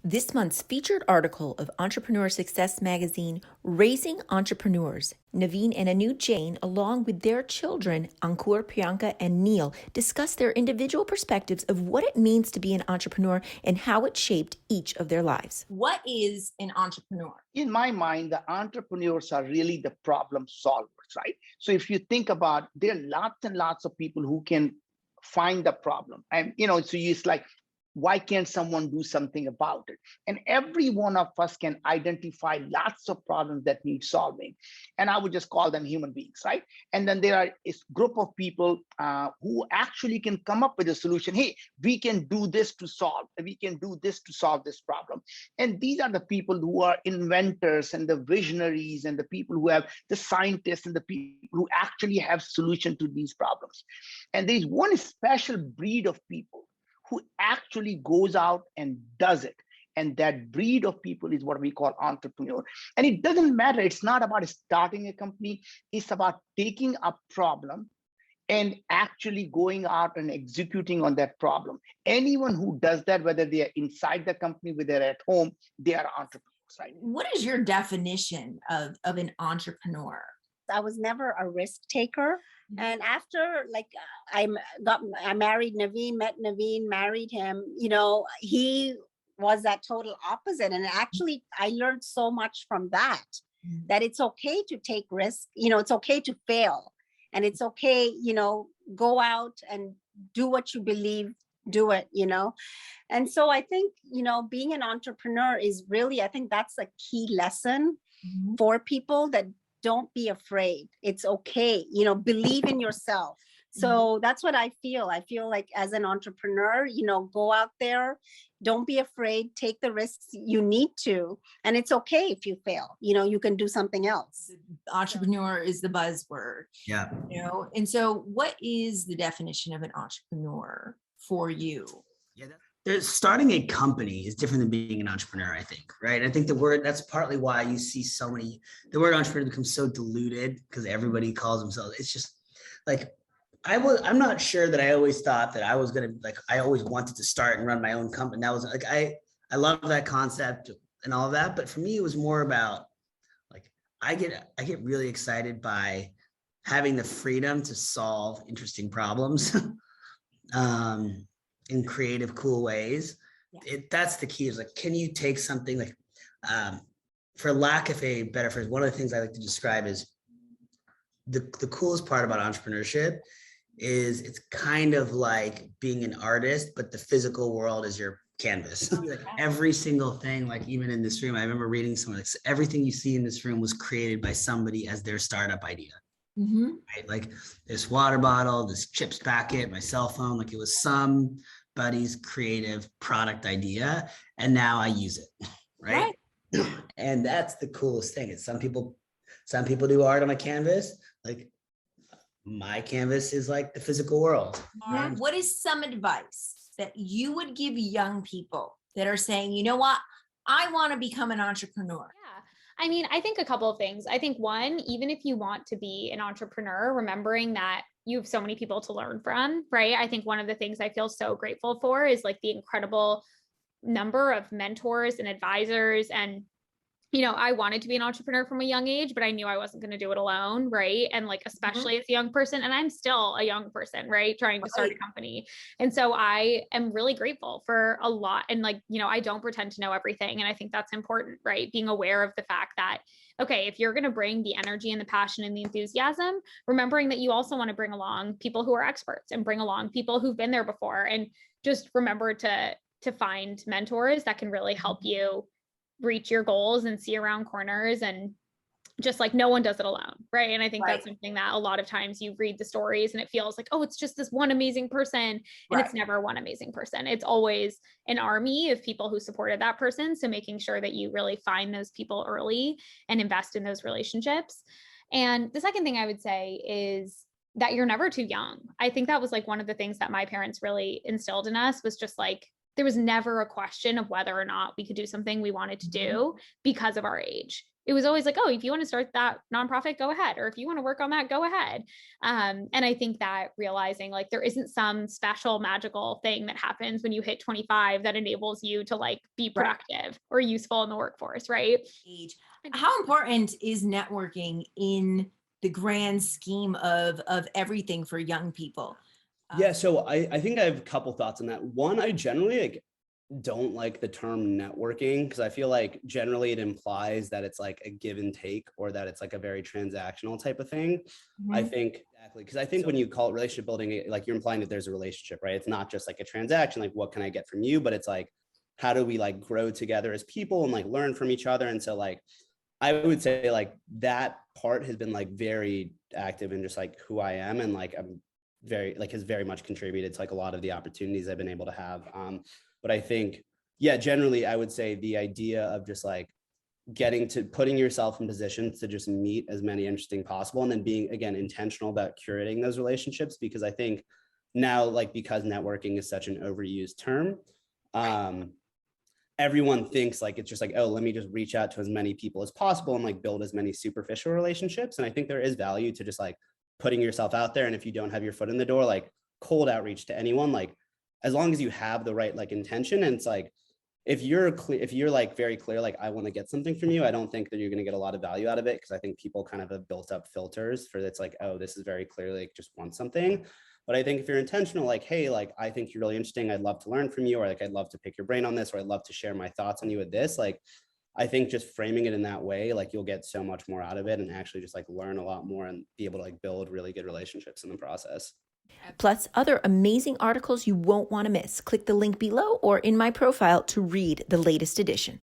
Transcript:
This month's featured article of Entrepreneur Success magazine, Raising Entrepreneurs. Naveen and Jain, along with their children, Ankur, Priyanka, and Neil, discuss their individual perspectives of what it means to be an entrepreneur and how it shaped each of their lives. What is an entrepreneur? In my mind, the entrepreneurs are really the problem solvers, right? So if you think about, there are lots and lots of people who can find the problem. And, so it's like, why can't someone do something about it? And every one of us can identify lots of problems that need solving. And I would just call them human beings, right? And then there are a group of people who actually can come up with a solution. Hey, we can do this to solve this problem. And these are the people who are inventors and the visionaries and the people who have the scientists and the people who actually have solution to these problems. And there's one special breed of people who actually goes out and does it. And that breed of people is what we call entrepreneur. And it doesn't matter. It's not about starting a company. It's about taking a problem and actually going out and executing on that problem. Anyone who does that, whether they are inside the company, whether they're at home, they are entrepreneurs, right? What is your definition of an entrepreneur? I was never a risk taker. And after I married Naveen, met Naveen, married him, he was that total opposite. And actually, I learned so much from that it's okay to take risks. It's okay to fail, and it's okay, go out and do what you believe, do it, And so I think, being an entrepreneur is really, I think that's a key lesson for people, that don't be afraid. It's okay. Believe in yourself. So that's what I feel. I feel like as an entrepreneur, go out there, don't be afraid, take the risks you need to. And it's okay if you fail, you can do something else. Entrepreneur is the buzzword. Yeah. And so what is the definition of an entrepreneur for you? Yeah. There's starting a company is different than being an entrepreneur, I think, right? I think that's partly why you see the word entrepreneur becomes so diluted, because everybody calls themselves, it's just like, I'm not sure that I always thought that I was going to, I always wanted to start and run my own company. That was like, I love that concept and all of that. But for me, it was more about I get really excited by having the freedom to solve interesting problems. In creative, cool ways. Yeah. That's the key, is can you take something for lack of a better phrase, one of the things I like to describe is the coolest part about entrepreneurship is it's kind of like being an artist, but the physical world is your canvas. Every single thing, even in this room, I remember reading somewhere, everything you see in this room was created by somebody as their startup idea. Right? This water bottle, this chips packet, my cell phone, it was somebody's creative product idea, and now I use it, right? And that's the coolest thing. Is some people do art on a canvas. My canvas is the physical world. What is some advice that you would give young people that are saying, you know what, I want to become an entrepreneur? I mean, I think a couple of things. I think one, even if you want to be an entrepreneur, remembering that you have so many people to learn from, right? I think one of the things I feel so grateful for is the incredible number of mentors and advisors. And, I wanted to be an entrepreneur from a young age, but I knew I wasn't going to do it alone, right? And especially as a young person, and I'm still a young person, right? Trying to start a company. And so I am really grateful for a lot. And I don't pretend to know everything. And I think that's important, right? Being aware of the fact that, okay, if you're going to bring the energy and the passion and the enthusiasm, remembering that you also want to bring along people who are experts and bring along people who've been there before, and just remember to find mentors that can really help you reach your goals and see around corners, and just no one does it alone, right? And I think that's something that a lot of times you read the stories and it feels like, oh, it's just this one amazing person, and it's never one amazing person. It's always an army of people who supported that person. So making sure that you really find those people early and invest in those relationships. And the second thing I would say is that you're never too young. I think that was one of the things that my parents really instilled in us, was just there was never a question of whether or not we could do something we wanted to do because of our age. It was always like, oh, if you want to start that nonprofit, go ahead. Or if you want to work on that, go ahead. And I think that realizing like there isn't some special magical thing that happens when you hit 25 that enables you to like be productive or useful in the workforce, right? Age. How important is networking in the grand scheme of everything for young people? Yeah, so I think I have a couple thoughts on that. One, I generally like don't like the term networking because I feel like generally it implies that it's like a give and take or that it's like a very transactional type of thing. I think exactly because I think when you call it relationship building, like you're implying that there's a relationship, right? It's not just like a transaction, like what can I get from you, but it's like how do we like grow together as people and like learn from each other. And so like I would say like that part has been like very active in just like who I am and like I'm very like has very much contributed to like a lot of the opportunities I've been able to have. But I think, yeah, generally, I would say the idea of just like getting to putting yourself in positions to just meet as many interesting possible and then being, again, intentional about curating those relationships, because I think now, like, because networking is such an overused term, everyone thinks like it's just like, oh, let me just reach out to as many people as possible and like build as many superficial relationships. And I think there is value to just like putting yourself out there. And if you don't have your foot in the door, like cold outreach to anyone, like as long as you have the right like intention. And it's like if you're clear, if you're like very clear, like I want to get something from you, I don't think that you're going to get a lot of value out of it, because I think people kind of have built up filters for it's like, oh, this is very clearly like just want something. But I think if you're intentional, like, hey, like I think you're really interesting, I'd love to learn from you, or like I'd love to pick your brain on this, or I'd love to share my thoughts on you with this, like I think just framing it in that way, like you'll get so much more out of it and actually just like learn a lot more and be able to like build really good relationships in the process. Plus, other amazing articles you won't want to miss. Click the link below or in my profile to read the latest edition.